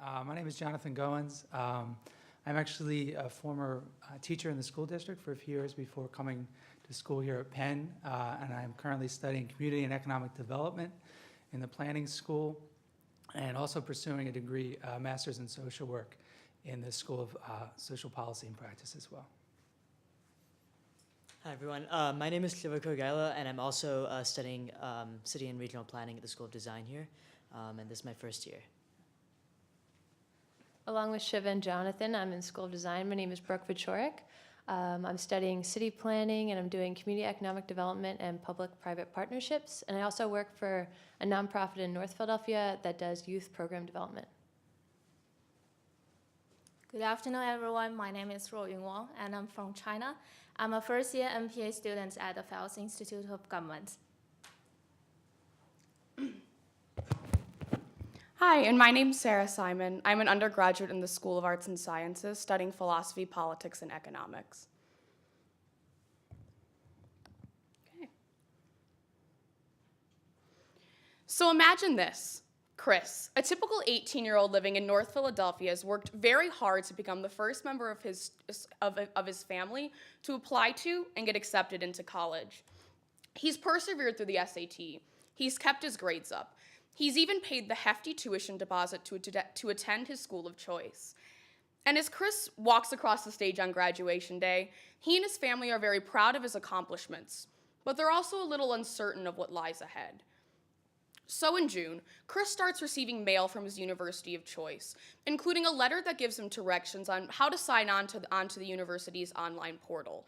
My name is Jonathan Goins. I'm actually a former teacher in the school district for a few years before coming to school here at Penn, and I'm currently studying community and economic development in the planning school, and also pursuing a degree, master's in social work in the School of Social Policy and Practice as well. Hi, everyone. My name is Cliver Korgaila, and I'm also studying city and regional planning at the School of Design here, and this is my first year. Along with Shiva and Jonathan, I'm in School of Design. My name is Brooke Vichorik. I'm studying city planning, and I'm doing community economic development and public-private partnerships. And I also work for a nonprofit in North Philadelphia that does youth program development. Good afternoon, everyone. My name is Ruoyun Wang, and I'm from China. I'm a first-year MPA student at the Phelps Institute of Government. Hi, and my name's Sarah Simon. I'm an undergraduate in the School of Arts and Sciences, studying philosophy, politics, and economics. Okay. So imagine this. Chris, a typical 18-year-old living in North Philadelphia, has worked very hard to become the first member of his family to apply to and get accepted into college. He's persevered through the SAT. He's kept his grades up. He's even paid the hefty tuition deposit to attend his school of choice. And as Chris walks across the stage on graduation day, he and his family are very proud of his accomplishments, but they're also a little uncertain of what lies ahead. So in June, Chris starts receiving mail from his university of choice, including a letter that gives him directions on how to sign onto the university's online portal.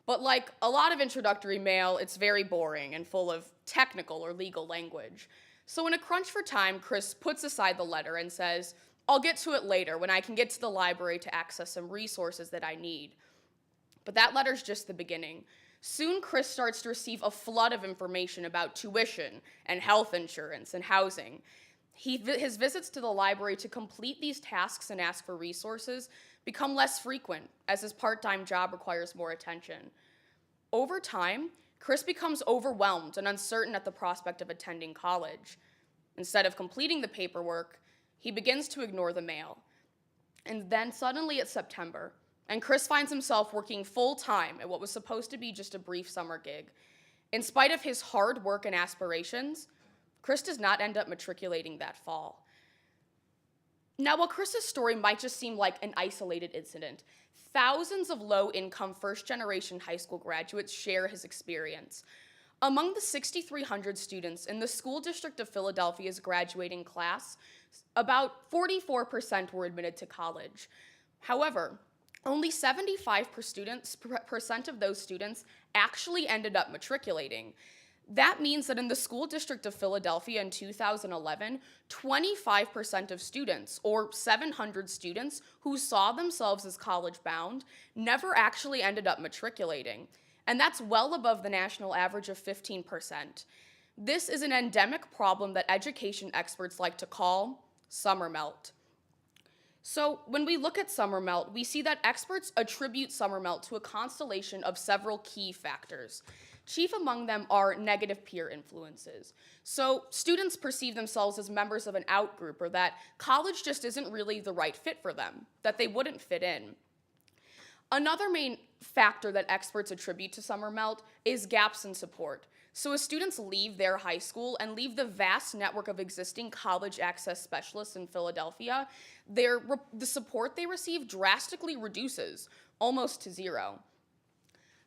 But like a lot of introductory mail, it's very boring and full of technical or legal language. So in a crunch for time, Chris puts aside the letter and says, "I'll get to it later when I can get to the library to access some resources that I need." But that letter's just the beginning. Soon, Chris starts to receive a flood of information about tuition and health insurance and housing. His visits to the library to complete these tasks and ask for resources become less frequent as his part-time job requires more attention. Over time, Chris becomes overwhelmed and uncertain at the prospect of attending college. Instead of completing the paperwork, he begins to ignore the mail. And then suddenly it's September, and Chris finds himself working full-time at what was supposed to be just a brief summer gig. In spite of his hard work and aspirations, Chris does not end up matriculating that fall. Now, while Chris's story might just seem like an isolated incident, thousands of low-income first-generation high school graduates share his experience. Among the 6,300 students in the school district of Philadelphia's graduating class, about 44% were admitted to college. However, only 75% of those students actually ended up matriculating. That means that in the school district of Philadelphia in 2011, 25% of students, or 700 students who saw themselves as college-bound, never actually ended up matriculating. And that's well above the national average of 15%. This is an endemic problem that education experts like to call summer melt. So when we look at summer melt, we see that experts attribute summer melt to a constellation of several key factors. Chief among them are negative peer influences. So students perceive themselves as members of an out group, or that college just isn't really the right fit for them, that they wouldn't fit in. Another main factor that experts attribute to summer melt is gaps in support. So as students leave their high school and leave the vast network of existing college access specialists in Philadelphia, the support they receive drastically reduces, almost to zero.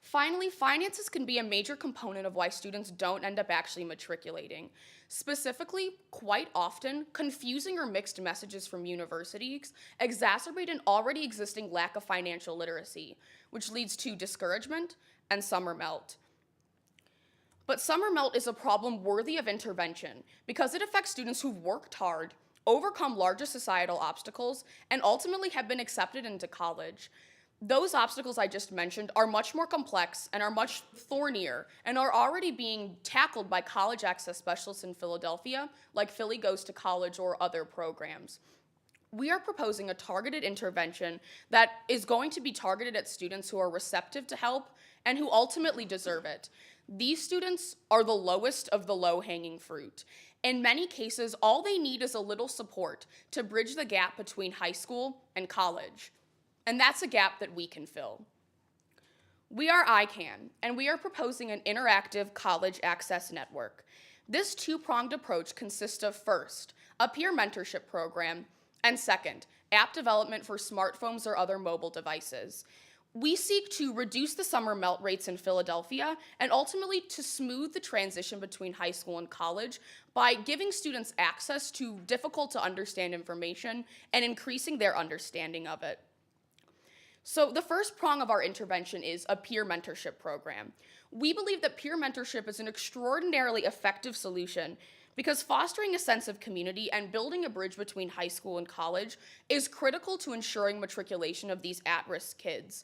Finally, finances can be a major component of why students don't end up actually matriculating. Specifically, quite often, confusing or mixed messages from universities exacerbate an already existing lack of financial literacy, which leads to discouragement and summer melt. But summer melt is a problem worthy of intervention because it affects students who've worked hard, overcome larger societal obstacles, and ultimately have been accepted into college. Those obstacles I just mentioned are much more complex and are much thornier and are already being tackled by college access specialists in Philadelphia, like Philly Goes to College or other programs. We are proposing a targeted intervention that is going to be targeted at students who are receptive to help and who ultimately deserve it. These students are the lowest of the low-hanging fruit, In many cases, all they need is a little support to bridge the gap between high school and college. And that's a gap that we can fill. We are iCan, and we are proposing an interactive college access network. This two-pronged approach consists of, first, a peer mentorship program, and second, app development for smartphones or other mobile devices. We seek to reduce the summer melt rates in Philadelphia and ultimately to smooth the transition between high school and college by giving students access to difficult to understand information and increasing their understanding of it. So the first prong of our intervention is a peer mentorship program. We believe that peer mentorship is an extraordinarily effective solution because fostering a sense of community and building a bridge between high school and college is critical to ensuring matriculation of these at-risk kids.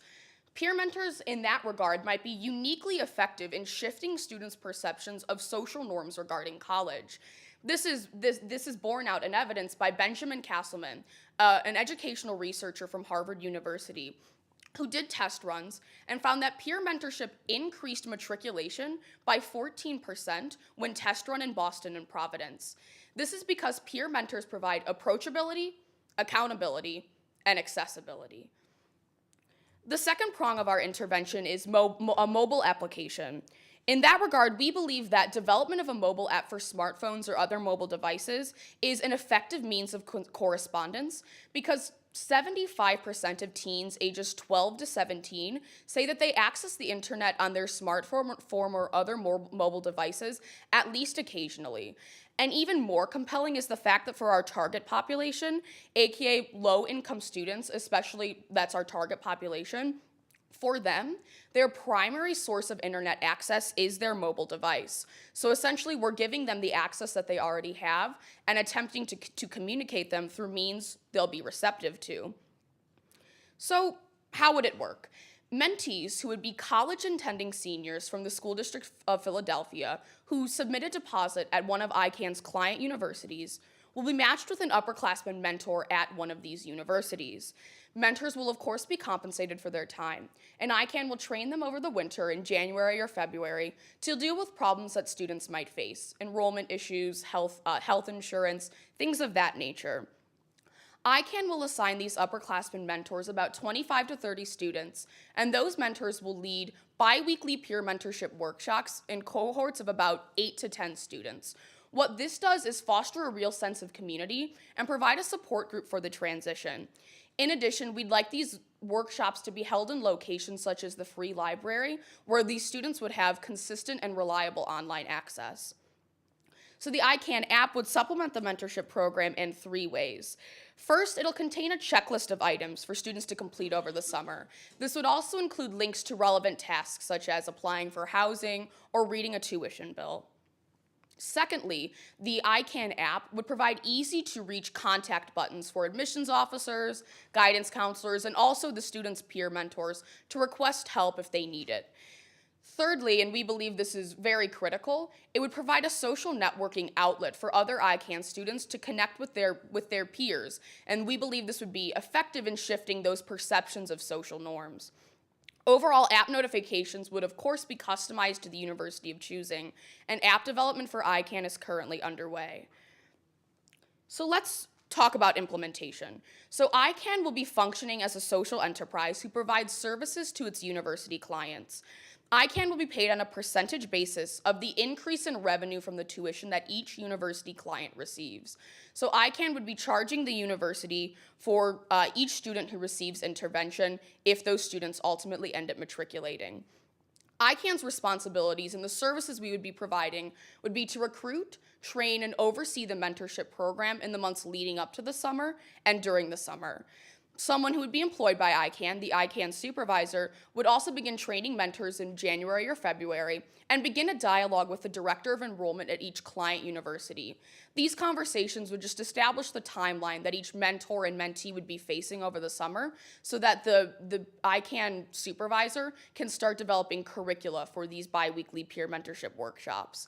Peer mentors in that regard might be uniquely effective in shifting students' perceptions of social norms regarding college. This is borne out in evidence by Benjamin Castleman, an educational researcher from Harvard University, who did test runs and found that peer mentorship increased matriculation by 14% when test run in Boston and Providence. This is because peer mentors provide approachability, accountability, and accessibility. The second prong of our intervention is a mobile application. In that regard, we believe that development of a mobile app for smartphones or other mobile devices is an effective means of correspondence because 75% of teens ages 12 to 17 say that they access the internet on their smartphone or other mobile devices at least occasionally. And even more compelling is the fact that for our target population, aka low-income students, especially that's our target population, for them, their primary source of internet access is their mobile device. So essentially, we're giving them the access that they already have and attempting to communicate them through means they'll be receptive to. So how would it work? Mentees who would be college-intending seniors from the School District of Philadelphia who submit a deposit at one of iCan's client universities will be matched with an upperclassman mentor at one of these universities. Mentors will, of course, be compensated for their time, and iCan will train them over the winter in January or February to deal with problems that students might face, enrollment issues, health insurance, things of that nature. iCan will assign these upperclassmen mentors about 25 to 30 students, and those mentors will lead bi-weekly peer mentorship workshops in cohorts of about 8 to 10 students. What this does is foster a real sense of community and provide a support group for the transition. In addition, we'd like these workshops to be held in locations such as the free library, where these students would have consistent and reliable online access. So the iCan app would supplement the mentorship program in 3 ways. First, it'll contain a checklist of items for students to complete over the summer. This would also include links to relevant tasks, such as applying for housing or reading a tuition bill. Secondly, the iCan app would provide easy-to-reach contact buttons for admissions officers, guidance counselors, and also the students' peer mentors to request help if they need it. Thirdly, and we believe this is very critical, it would provide a social networking outlet for other iCan students to connect with their peers, and we believe this would be effective in shifting those perceptions of social norms. Overall, app notifications would of course be customized to the university of choosing, and app development for iCan is currently underway. So let's talk about implementation. So iCan will be functioning as a social enterprise who provides services to its university clients. iCan will be paid on a percentage basis of the increase in revenue from the tuition that each university client receives. So iCan would be charging the university for each student who receives intervention if those students ultimately end up matriculating. iCan's responsibilities and the services we would be providing would be to recruit, train, and oversee the mentorship program in the months leading up to the summer and during the summer. Someone who would be employed by iCan, the iCan supervisor, would also begin training mentors in January or February and begin a dialogue with the director of enrollment at each client university. These conversations would just establish the timeline that each mentor and mentee would be facing over the summer so that the iCan supervisor can start developing curricula for these bi-weekly peer mentorship workshops.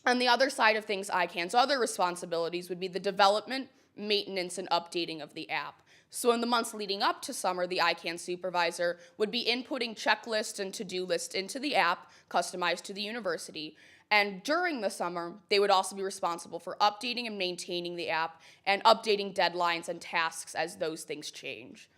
On the other side of things, iCan's other responsibilities would be the development, maintenance, and updating of the app. So in the months leading up to summer, the iCan supervisor would be inputting checklists and to-do lists into the app, customized to the university. And during the summer, they would also be responsible for updating and maintaining the app and updating deadlines and tasks as those things change.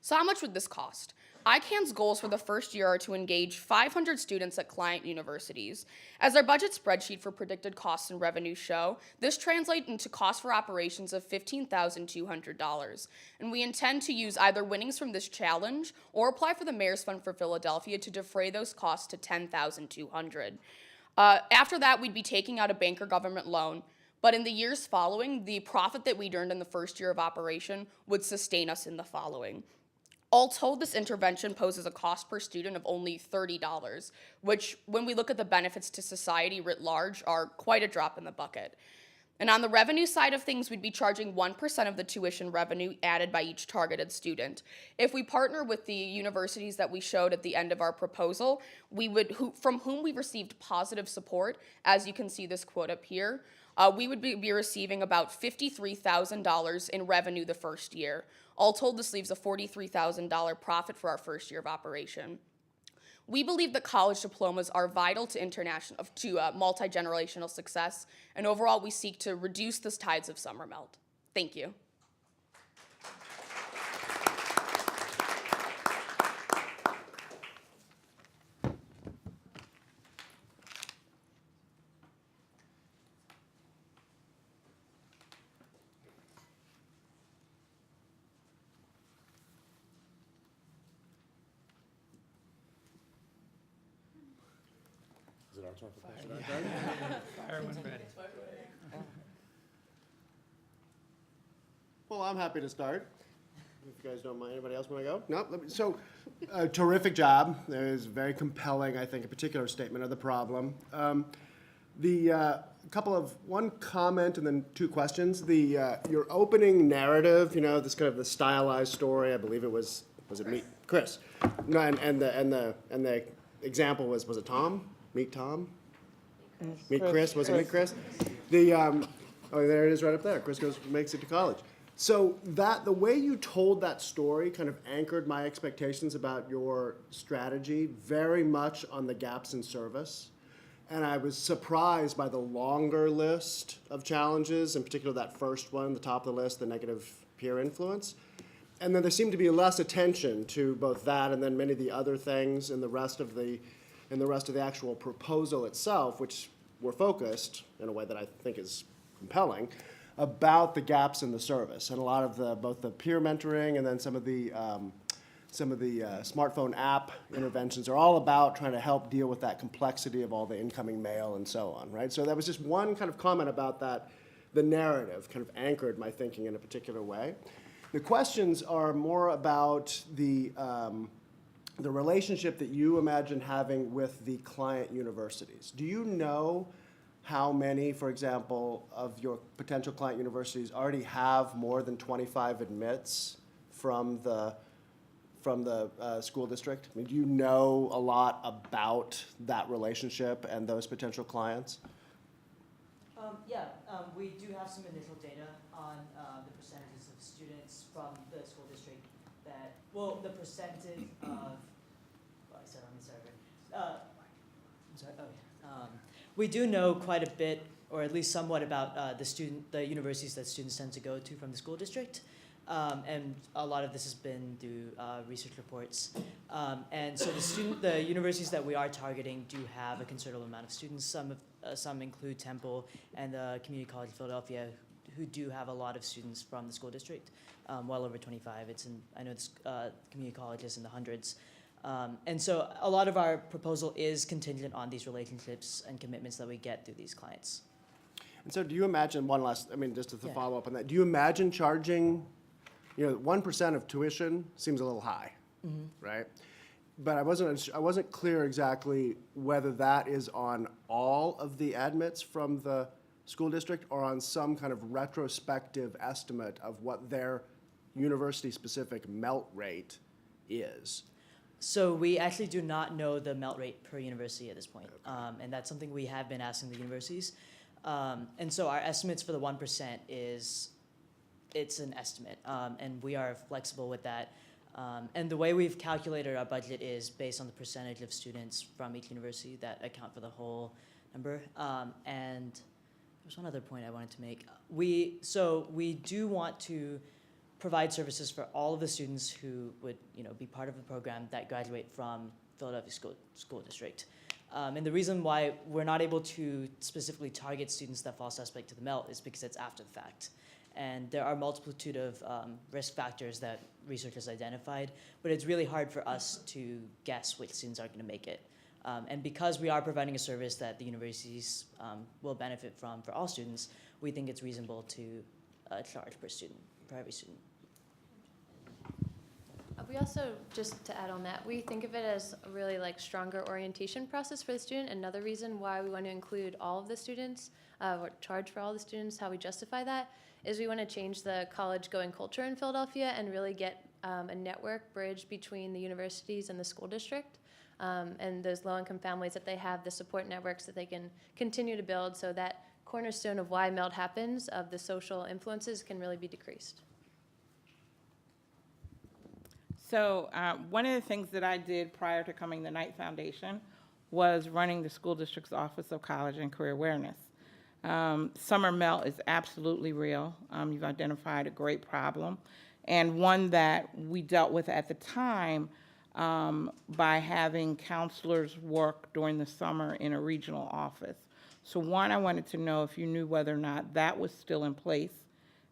So how much would this cost? iCan's goals for the first year are to engage 500 students at client universities. As our budget spreadsheet for predicted costs and revenues show, this translates into cost for operations of $15,200. And we intend to use either winnings from this challenge or apply for the Mayor's Fund for Philadelphia to defray those costs to $10,200. After that, we'd be taking out a bank or government loan. But in the years following, the profit that we'd earned in the first year of operation would sustain us in the following. All told, this intervention poses a cost per student of only $30, which, when we look at the benefits to society writ large, are quite a drop in the bucket. And on the revenue side of things, we'd be charging 1% of the tuition revenue added by each targeted student. If we partner with the universities that we showed at the end of our proposal, from whom we received positive support, as you can see this quote up here, we would be receiving about $53,000 in revenue the first year. All told, this leaves a $43,000 profit for our first year of operation. We believe that college diplomas are vital to multi-generational success, and overall we seek to reduce the tides of summer melt. Thank you. Is it our turn for questions? Fire when ready. Well, I'm happy to start. If you guys don't mind, anybody else want to go? No? So, terrific job. It was very compelling, I think, a particular statement of the problem. One comment and then two questions. Your opening narrative, this kind of the stylized story, I believe was it Meet Chris? No, and the example was it Tom? Meet Tom? Meet Chris? Was it Meet Chris? There it is right up there. Chris makes it to college. So the way you told that story kind of anchored my expectations about your strategy very much on the gaps in service. And I was surprised by the longer list of challenges, in particular that first one, the top of the list, the negative peer influence. And then there seemed to be less attention to both that and then many of the other things in the rest of the actual proposal itself, which were focused in a way that I think is compelling about the gaps in the service. And a lot of both the peer mentoring and then some of the smartphone app interventions are all about trying to help deal with that complexity of all the incoming mail and so on, right? So that was just one kind of comment about that. The narrative kind of anchored my thinking in a particular way. The questions are more about the relationship that you imagine having with the client universities. Do you know how many, for example, of your potential client universities already have more than 25 admits from the school district? I mean, do you know a lot about that relationship and those potential clients? We do have some initial data on the percentages of students from the school district the percentage of, I said on the server. I'm sorry, we do know quite a bit, or at least somewhat about the universities that students tend to go to from the school district. And a lot of this has been through research reports. And so the universities that we are targeting do have a considerable amount of students. Some include Temple and the Community College of Philadelphia, who do have a lot of students from the school district, well over 25. I know this community college is in the hundreds. And so a lot of our proposal is contingent on these relationships and commitments that we get through these clients. And so do you imagine, just to follow up on that, do you imagine charging, 1% of tuition seems a little high, right? But I wasn't clear exactly whether that is on all of the admits from the school district or on some kind of retrospective estimate of what their university-specific melt rate is. So we actually do not know the melt rate per university at this point. And that's something we have been asking the universities. And so our estimates for the 1% it's an estimate, and we are flexible with that. And the way we've calculated our budget is based on the percentage of students from each university that account for the whole member. And there's one other point I wanted to make. We do want to provide services for all of the students who would, be part of the program that graduate from Philadelphia School District. And the reason why we're not able to specifically target students that fall suspect to the MELT is because it's after the fact. And there are a multitude of risk factors that researchers identified, but it's really hard for us to guess which students are going to make it. And because we are providing a service that the universities will benefit from for all students, we think it's reasonable to charge per student, for every student. We also, just to add on that, we think of it as a really stronger orientation process for the student. Another reason why we want to include all of the students, or charge for all the students, how we justify that, is we want to change the college-going culture in Philadelphia and really get a network bridge between the universities and the school district. And those low-income families, that they have the support networks that they can continue to build, so that cornerstone of why MELT happens, of the social influences, can really be decreased. So one of the things that I did prior to coming to Knight Foundation was running the school district's Office of College and Career Awareness. Summer MELT is absolutely real. You've identified a great problem, and one that we dealt with at the time by having counselors work during the summer in a regional office. So one, I wanted to know if you knew whether or not that was still in place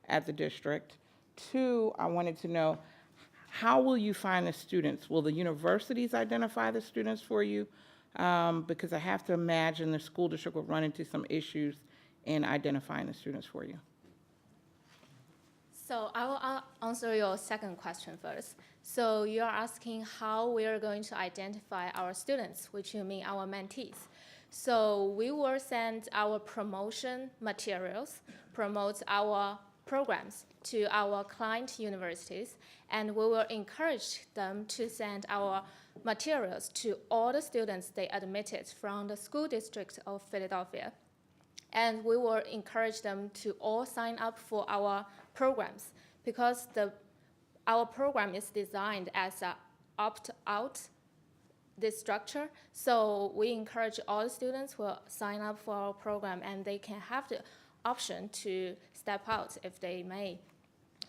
at the district. Two, I wanted to know, how will you find the students? Will the universities identify the students for you? Because I have to imagine the school district will run into some issues in identifying the students for you. So I will answer your second question first. So you're asking how we are going to identify our students, which you mean our mentees. So we will send our promotion materials, promote our programs to our client universities, and we will encourage them to send our materials to all the students they admitted from the school district of Philadelphia. And we will encourage them to all sign up for our programs, because our program is designed as an opt-out, this structure. So we encourage all the students who sign up for our program, and they can have the option to step out if they may.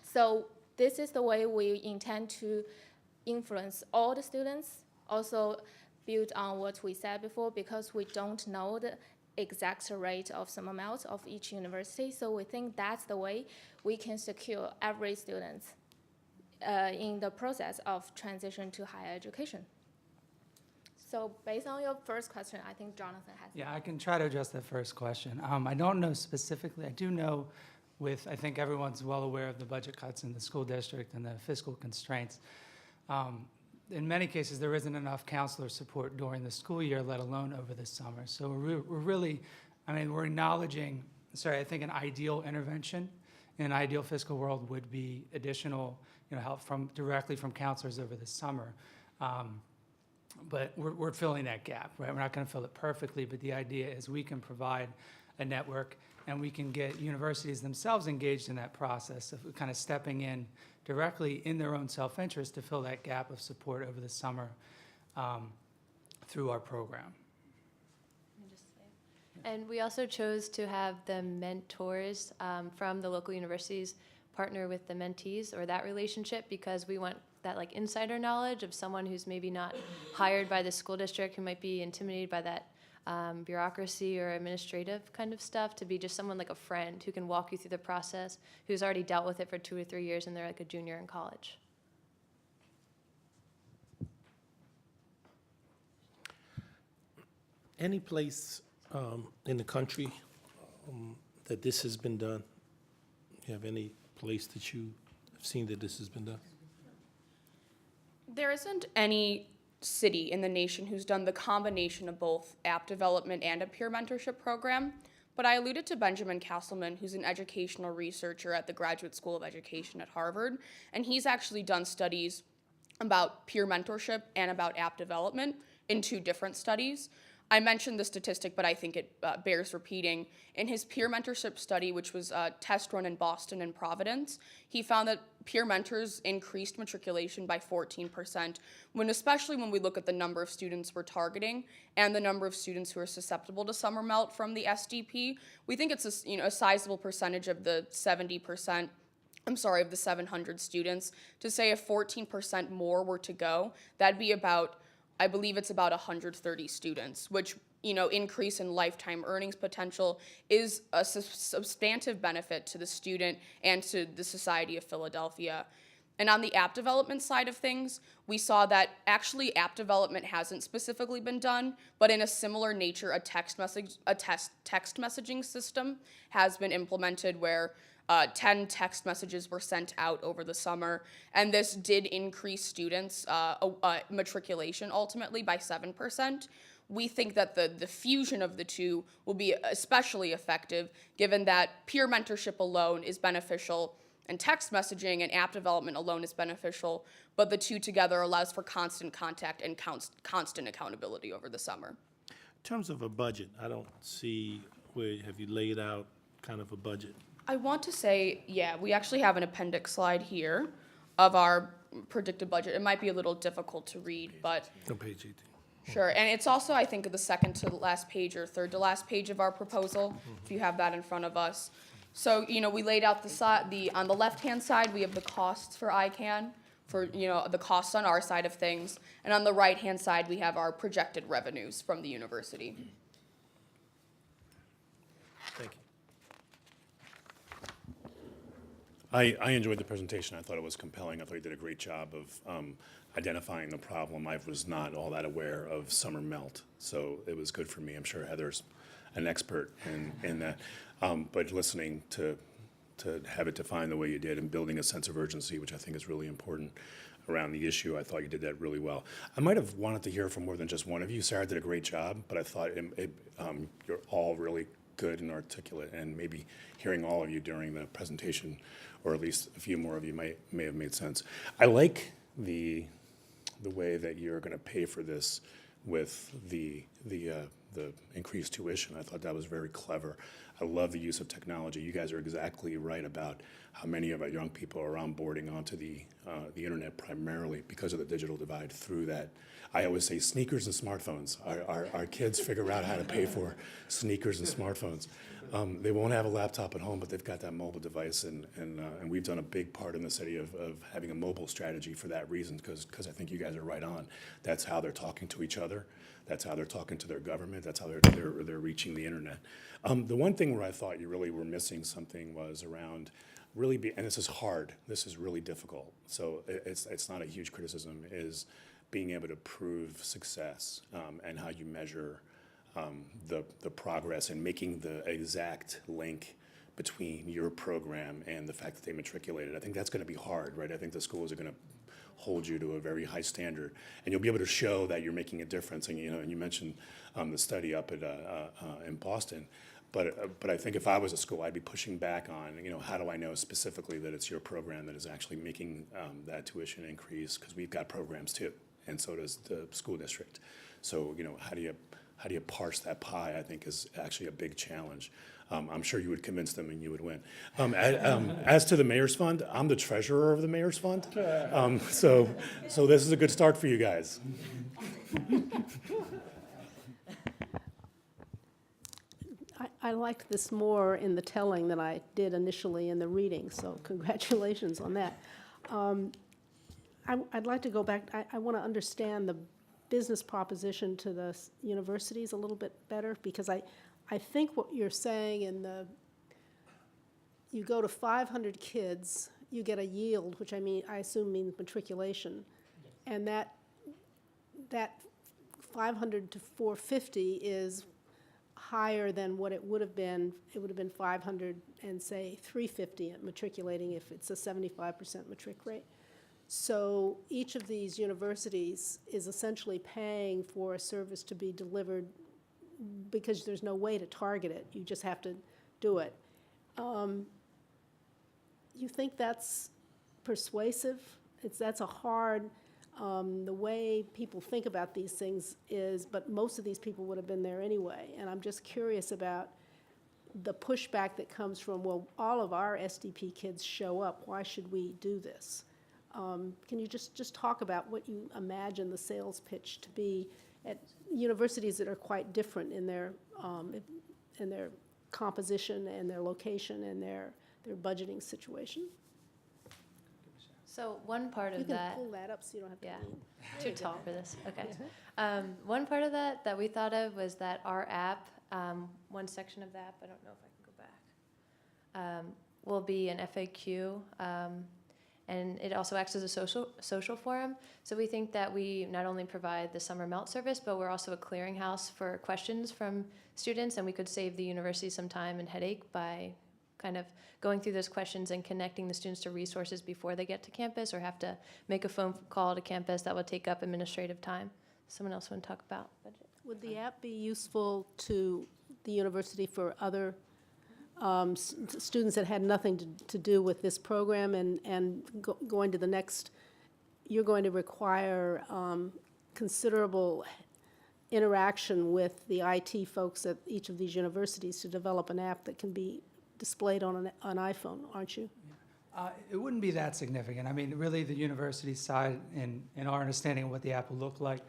So this is the way we intend to influence all the students, also build on what we said before, because we don't know the exact rate of summer MELT of each university. So we think that's the way we can secure every student in the process of transition to higher education. So based on your first question, I think Jonathan has. Yeah, I can try to address that first question. I don't know specifically. I do know I think everyone's well aware of the budget cuts in the school district and the fiscal constraints. In many cases, there isn't enough counselor support during the school year, let alone over the summer. So we're really, we're acknowledging, I think an ideal intervention in an ideal fiscal world would be additional, help directly from counselors over the summer. But we're filling that gap, right? We're not going to fill it perfectly, but the idea is we can provide a network, and we can get universities themselves engaged in that process of kind of stepping in directly in their own self-interest to fill that gap of support over the summer through our program. And we also chose to have the mentors from the local universities partner with the mentees, or that relationship, because we want that insider knowledge of someone who's maybe not hired by the school district, who might be intimidated by that bureaucracy or administrative kind of stuff, to be just someone like a friend who can walk you through the process, who's already dealt with it for 2 or 3 years and they're like a junior in college. Any place in the country that this has been done? You have any place that you have seen that this has been done? There isn't any city in the nation who's done the combination of both app development and a peer mentorship program, but I alluded to Benjamin Castleman, who's an educational researcher at the Graduate School of Education at Harvard, and he's actually done studies about peer mentorship and about app development in 2 different studies. I mentioned the statistic, but I think it bears repeating. In his peer mentorship study, which was a test run in Boston and Providence, he found that peer mentors increased matriculation by 14%, especially when we look at the number of students we're targeting and the number of students who are susceptible to summer melt from the SDP. We think it's a sizable percentage of the 70%. Of the 700 students. To say if 14% more were to go, that'd be about, I believe it's about 130 students, which, increase in lifetime earnings potential is a substantive benefit to the student and to the society of Philadelphia. And on the app development side of things, we saw that actually app development hasn't specifically been done, but in a similar nature, a text messaging system has been implemented where 10 text messages were sent out over the summer, and this did increase students' matriculation ultimately by 7%. We think that the fusion of the two will be especially effective, given that peer mentorship alone is beneficial, and text messaging and app development alone is beneficial, but the two together allows for constant contact and constant accountability over the summer. In terms of a budget, I don't see have you laid out kind of a budget? I want to say, yeah, we actually have an appendix slide here of our predicted budget. It might be a little difficult to read, but On page 18. sure. And it's also, I think, the second to the last page or third to last page of our proposal, if you have that in front of us. So, we laid out on the left-hand side, we have the costs for iCan, for, the costs on our side of things. And on the right-hand side, we have our projected revenues from the university. Thank you. I enjoyed the presentation. I thought it was compelling. I thought you did a great job of identifying the problem. I was not all that aware of summer melt, so it was good for me. I'm sure Heather's an expert in that. But listening to have it defined the way you did and building a sense of urgency, which I think is really important around the issue, I thought you did that really well. I might have wanted to hear from more than just one of you. Sarah did a great job, but I thought you're all really good and articulate, and maybe hearing all of you during the presentation, or at least a few more of you may have made sense. I like the way that you're going to pay for this with the increased tuition. I thought that was very clever. I love the use of technology. You guys are exactly right about how many of our young people are onboarding onto the internet primarily because of the digital divide through that. I always say sneakers and smartphones. Our kids figure out how to pay for sneakers and smartphones. They won't have a laptop at home, but they've got that mobile device, and we've done a big part in the city of having a mobile strategy for that reason, because I think you guys are right on. That's how they're talking to each other. That's how they're talking to their government. That's how they're reaching the internet. The one thing where I thought you really were missing something was around and this is hard. This is really difficult. So it's not a huge criticism, is being able to prove success and how you measure the progress and making the exact link between your program and the fact that they matriculated. I think that's going to be hard, right? I think the schools are going to hold you to a very high standard, and you'll be able to show that you're making a difference. And and you mentioned the study up at in Boston, but I think if I was a school, I'd be pushing back on how do I know specifically that it's your program that is actually making that tuition increase, because we've got programs too, and so does the school district. So how do you parse that pie, I think, is actually a big challenge. I'm sure you would convince them and you would win. As to the Mayor's Fund, I'm the treasurer of the Mayor's Fund. So this is a good start for you guys. I liked this more in the telling than I did initially in the reading, so congratulations on that. I'd like to go back. I want to understand the business proposition to the universities a little bit better, because I think what you're saying you go to 500 kids, you get a yield, which I assume means matriculation, and that 500 to 450 is higher than what it would have been. It would have been 500 and say 350 at matriculating if it's a 75% matric rate. So each of these universities is essentially paying for a service to be delivered because there's no way to target it. You just have to do it. You think that's persuasive? That's a hard The way people think about these things is, but most of these people would have been there anyway. And I'm just curious about the pushback that comes from, well, all of our SDP kids show up, why should we do this? Can you just talk about what you imagine the sales pitch to be at universities that are quite different in their composition and their location and their budgeting situation? So one part You of can that. pull that up so you don't have to Yeah. lean. Too tall for this, okay. One part of that we thought of was that our app, one section of the app, I don't know if I can go back, will be an FAQ, and it also acts as a social forum. So we think that we not only provide the summer melt service, but we're also a clearinghouse for questions from students, and we could save the university some time and headache by kind of going through those questions and connecting the students to resources before they get to campus or have to make a phone call to campus that would take up administrative time. Someone else want to talk about budget? Would the app be useful to the university for other students that had nothing to do with this program and going to the next? You're going to require considerable interaction with the IT folks at each of these universities to develop an app that can be displayed on an iPhone, aren't you? It wouldn't be that significant. I mean, really, the university side, in our understanding of what the app will look like,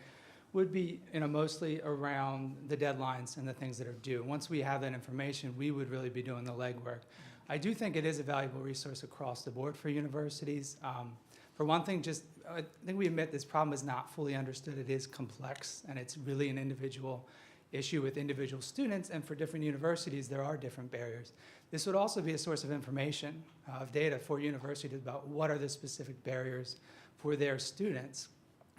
would be, mostly around the deadlines and the things that are due. Once we have that information, we would really be doing the legwork. I do think it is a valuable resource across the board for universities. For one thing, I think we admit this problem is not fully understood. It is complex, and it's really an individual issue with individual students, and for different universities, there are different barriers. This would also be a source of information, of data for universities about what are the specific barriers for their students.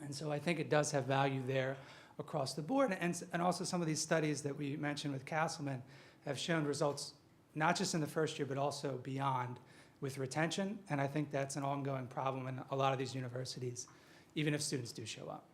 And so I think it does have value there across the board. And also some of these studies that we mentioned with Castleman have shown results not just in the first year, but also beyond with retention. And I think that's an ongoing problem in a lot of these universities, even if students do show up.